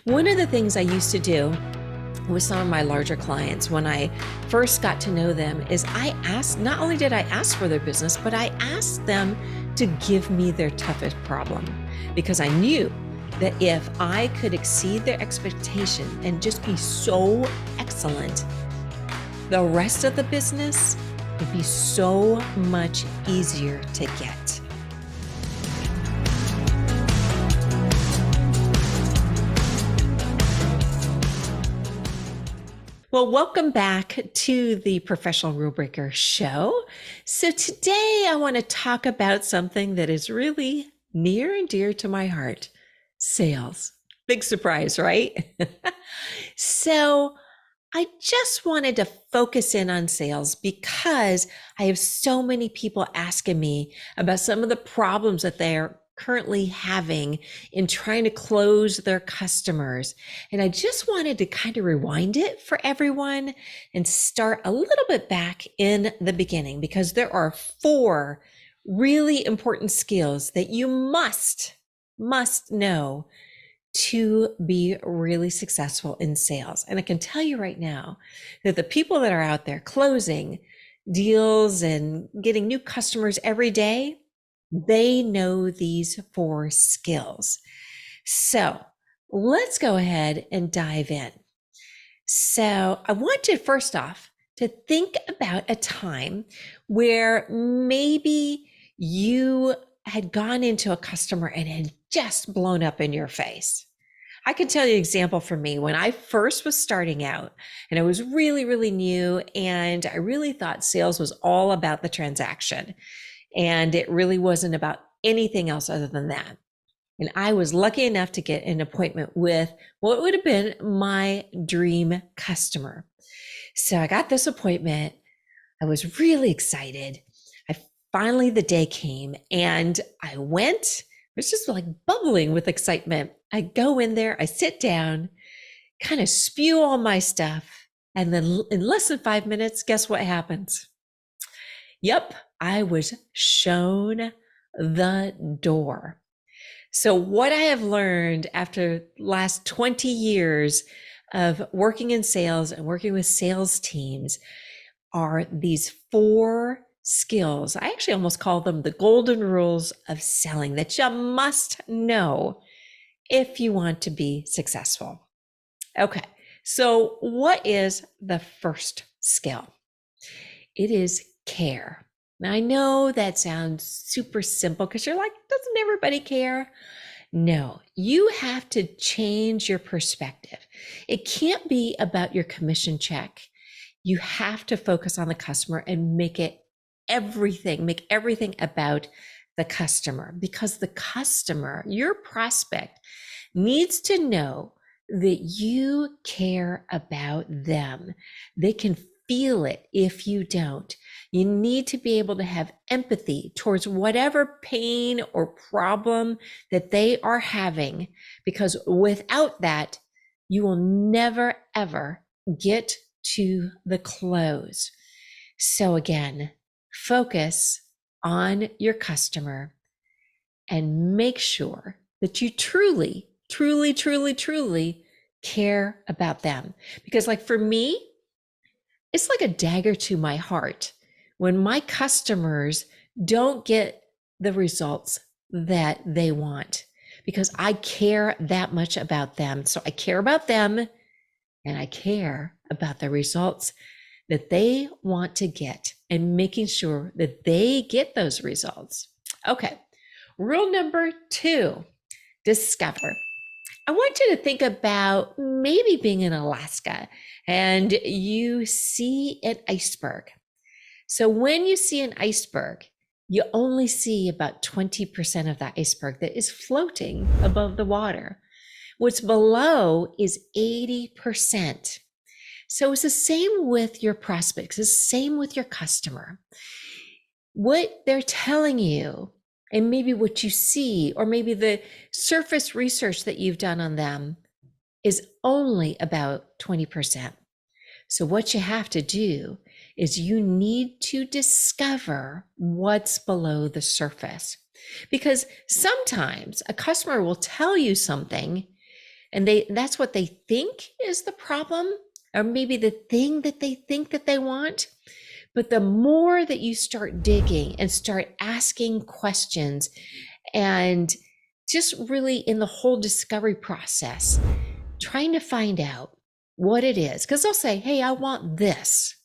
One of the things I used to do with some of my larger clients when I first got to know them is not only did I ask for their business, but I asked them to give me their toughest problem, because I knew that if I could exceed their expectation and just be so excellent, the rest of the business would be so much easier to get. Well, welcome back to the Professional Rule Breaker Show. So today I want to talk about something that is really near and dear to my heart: sales. Big surprise, right? So I just wanted to focus in on sales because I have so many people asking me about some of the problems that they're currently having in trying to close their customers. And I just wanted to kind of rewind it for everyone and start a little bit back in the beginning, because there are 4 really important skills that you must know to be really successful in sales. And I can tell you right now that the people that are out there closing deals and getting new customers every day, they know these 4 skills. So let's go ahead and dive in. So I want you first off to think about a time where maybe you had gone into a customer and had just blown up in your face. I can tell you an example for me when I first was starting out and I was really, really new, and I really thought sales was all about the transaction. And it really wasn't about anything else other than that. And I was lucky enough to get an appointment with what would have been my dream customer. So I got this appointment. I was really excited. Finally, the day came and I went. I was just like bubbling with excitement. I go in there, I sit down, kind of spew all my stuff. And then in less than 5 minutes, guess what happens? Yep, I was shown the door. So what I have learned after the last 20 years of working in sales and working with sales teams are these 4 skills. I actually almost call them the golden rules of selling that you must know if you want to be successful. Okay, so what is the first skill? It is care. Now, I know that sounds super simple because you're like, doesn't everybody care? No, you have to change your perspective. It can't be about your commission check. You have to focus on the customer and make everything about the customer, because the customer, your prospect, needs to know that you care about them. They can feel it if you don't. You need to be able to have empathy towards whatever pain or problem that they are having, because without that, you will never, ever get to the close. So again, focus on your customer and make sure that you truly care about them. Because like for me, it's like a dagger to my heart when my customers don't get the results that they want, because I care that much about them. So I care about them and I care about the results that they want to get and making sure that they get those results. Okay, rule number 2, discover. I want you to think about maybe being in Alaska and you see an iceberg. So when you see an iceberg, you only see about 20% of that iceberg that is floating above the water. What's below is 80%. So it's the same with your prospects, it's the same with your customer. What they're telling you, and maybe what you see, or maybe the surface research that you've done on them, is only about 20%. So what you have to do is you need to discover what's below the surface. Because sometimes a customer will tell you something And that's what they think is the problem, or maybe the thing that they think that they want. But the more that you start digging and start asking questions and just really in the whole discovery process, trying to find out what it is, because they'll say, hey, I want this.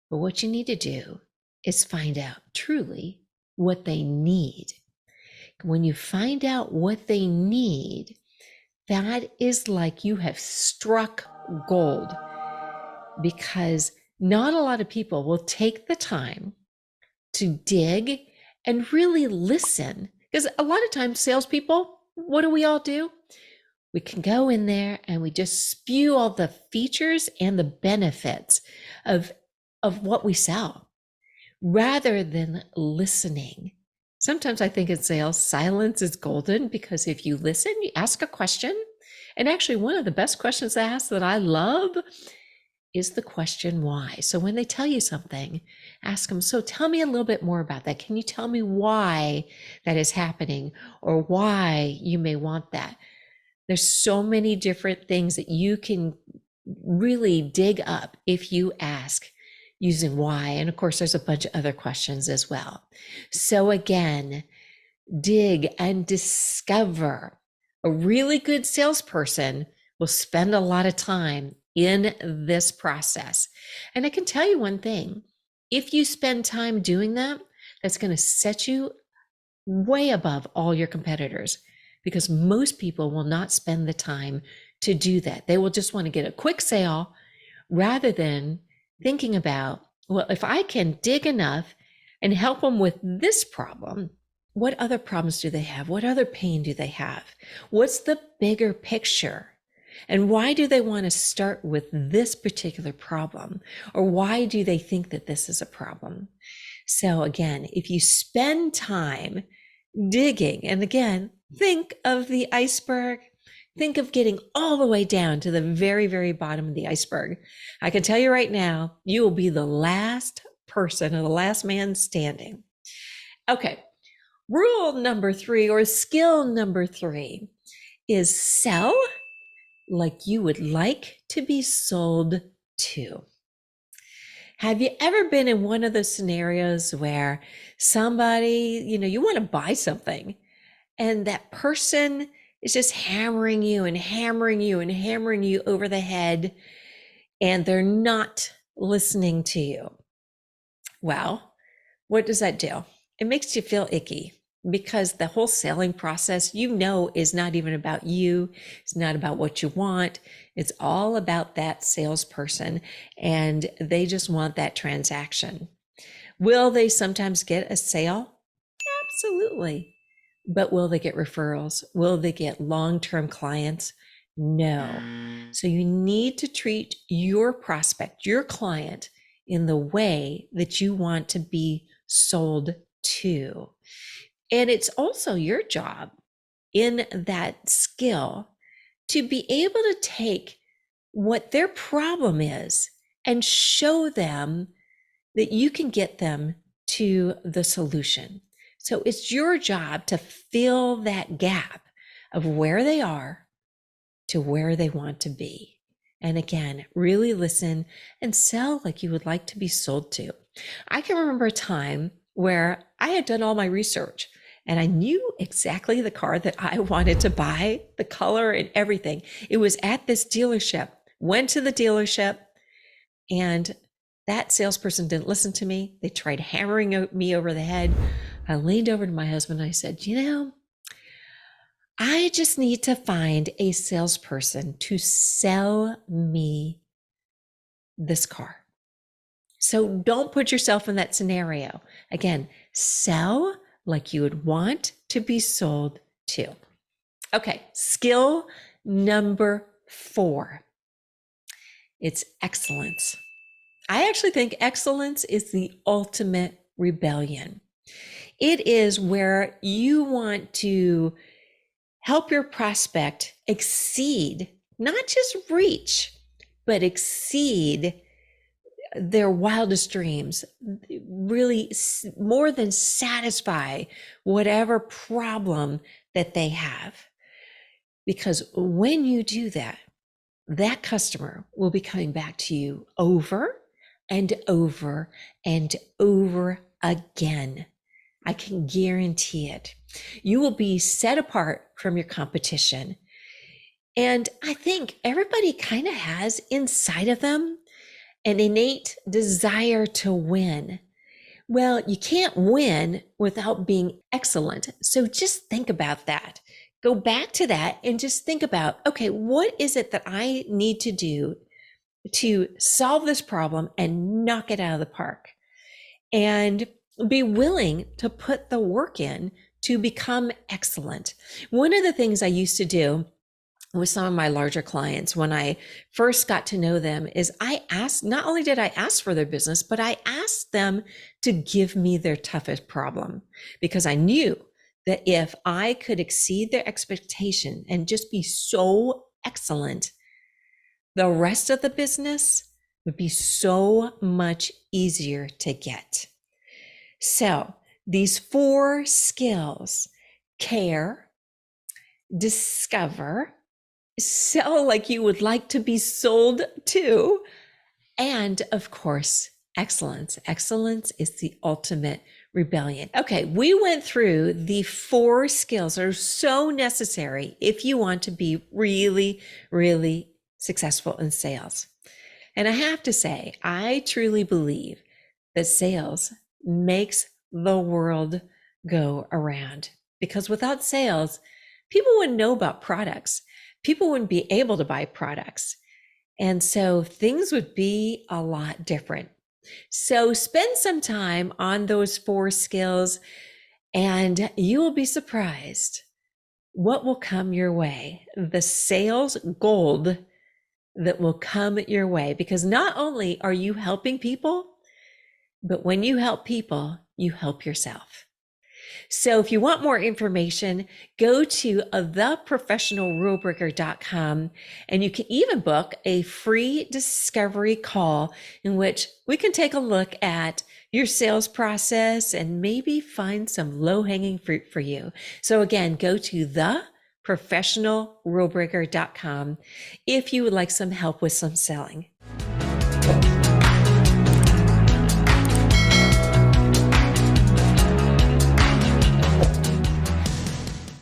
But what you need to do is find out truly what they need. When you find out what they need, that is like you have struck gold, because not a lot of people will take the time to dig and really listen. Because a lot of times, salespeople, what do we all do? We can go in there and we just spew all the features and the benefits of what we sell rather than listening. Sometimes I think in sales, silence is golden, because if you listen, you ask a question. And actually, one of the best questions to ask that I love is the question why. So when they tell you something, ask them, so tell me a little bit more about that. Can you tell me why that is happening, or why you may want that? There's so many different things that you can really dig up if you ask using why. And of course, there's a bunch of other questions as well. So again, dig and discover. A really good salesperson will spend a lot of time in this process. And I can tell you one thing, if you spend time doing that, that's going to set you way above all your competitors, because most people will not spend the time to do that. They will just want to get a quick sale rather than thinking about, well, if I can dig enough and help them with this problem, what other problems do they have? What other pain do they have? What's the bigger picture? And why do they want to start with this particular problem? Or why do they think that this is a problem? So again, if you spend time digging, and again, think of the iceberg, think of getting all the way down to the very, very bottom of the iceberg. I can tell you right now, you will be the last person or the last man standing. Okay, rule number 3, or skill number 3, is sell like you would like to be sold to. Have you ever been in one of those scenarios where somebody, you want to buy something, and that person is just hammering you and hammering you and hammering you over the head, and they're not listening to you? Well, what does that do? It makes you feel icky, because the whole selling process, is not even about you. It's not about what you want. It's all about that salesperson, and they just want that transaction. Will they sometimes get a sale? Absolutely. But will they get referrals? Will they get long-term clients? No. So you need to treat your prospect, your client, in the way that you want to be sold to. And it's also your job in that skill to be able to take what their problem is and show them that you can get them to the solution. So it's your job to fill that gap of where they are to where they want to be. And again, really listen and sell like you would like to be sold to. I can remember a time where I had done all my research and I knew exactly the car that I wanted to buy, the color and everything. It was at this dealership. Went to the dealership, and that salesperson didn't listen to me. They tried hammering me over the head. I leaned over to my husband and I said, I just need to find a salesperson to sell me this car. So don't put yourself in that scenario. Again, sell like you would want to be sold to. Okay, skill number 4. It's excellence. I actually think excellence is the ultimate rebellion. It is where you want to help your prospect exceed, not just reach, but exceed their wildest dreams, really more than satisfy whatever problem that they have. Because when you do that, that customer will be coming back to you over and over and over again. I can guarantee it. You will be set apart from your competition. And I think everybody kind of has inside of them an innate desire to win. Well, you can't win without being excellent. So just think about that. Go back to that and just think about, okay, what is it that I need to do to solve this problem and knock it out of the park? And be willing to put the work in to become excellent. One of the things I used to do with some of my larger clients when I first got to know them is not only did I ask for their business, but I asked them to give me their toughest problem, because I knew that if I could exceed their expectation and just be so excellent, the rest of the business would be so much easier to get. So these 4 skills: care, discover, sell like you would like to be sold to, and of course, excellence. Excellence is the ultimate rebellion. Okay, we went through the 4 skills that are so necessary if you want to be really, really successful in sales. And I have to say, I truly believe that sales makes the world go around, because without sales, people wouldn't know about products. People wouldn't be able to buy products. And so things would be a lot different. So spend some time on those 4 skills and you will be surprised what will come your way. The sales gold that will come your way, because not only are you helping people, but when you help people, you help yourself. So if you want more information, go to theprofessionalrulebreaker.com, and you can even book a free discovery call in which we can take a look at your sales process and maybe find some low-hanging fruit for you. So again, go to theprofessionalrulebreaker.com if you would like some help with some selling.